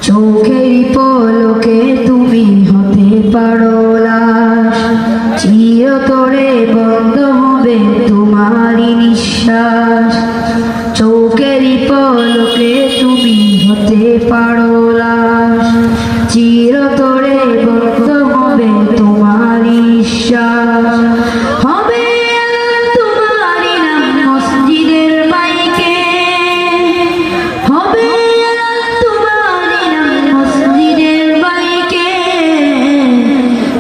চোখের পলকে তুমি হতে পারো লাশ, চিরতরে বন্ধ হবে তোমারই নিঃশ্বাস। চোখের পলকে তুমি হতে পারো লাশ, চিরতরে বন্ধ হবে তোমারই নিঃশ্বাস। হবে তোমারই নাম মসজিদের মাইকে, হবে তোমারই নাম মসজিদের মাইকে।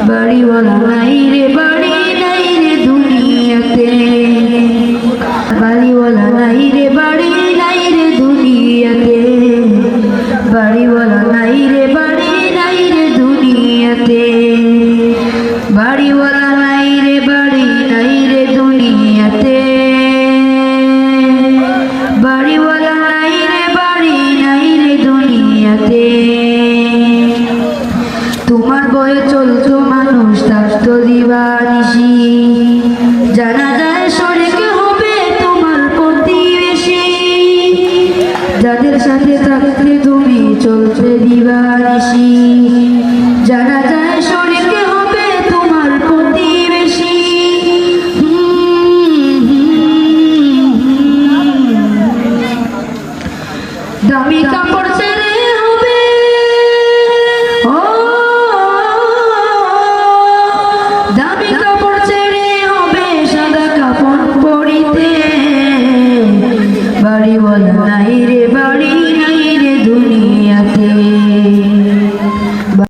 বাড়িওয়ালা নাই রে বাড়ি নাই রে দুনিয়াতে, বাড়িওয়ালা নাই রে বাড়ি নাই রে দুনিয়াতে, বাড়িওয়ালা নাই রে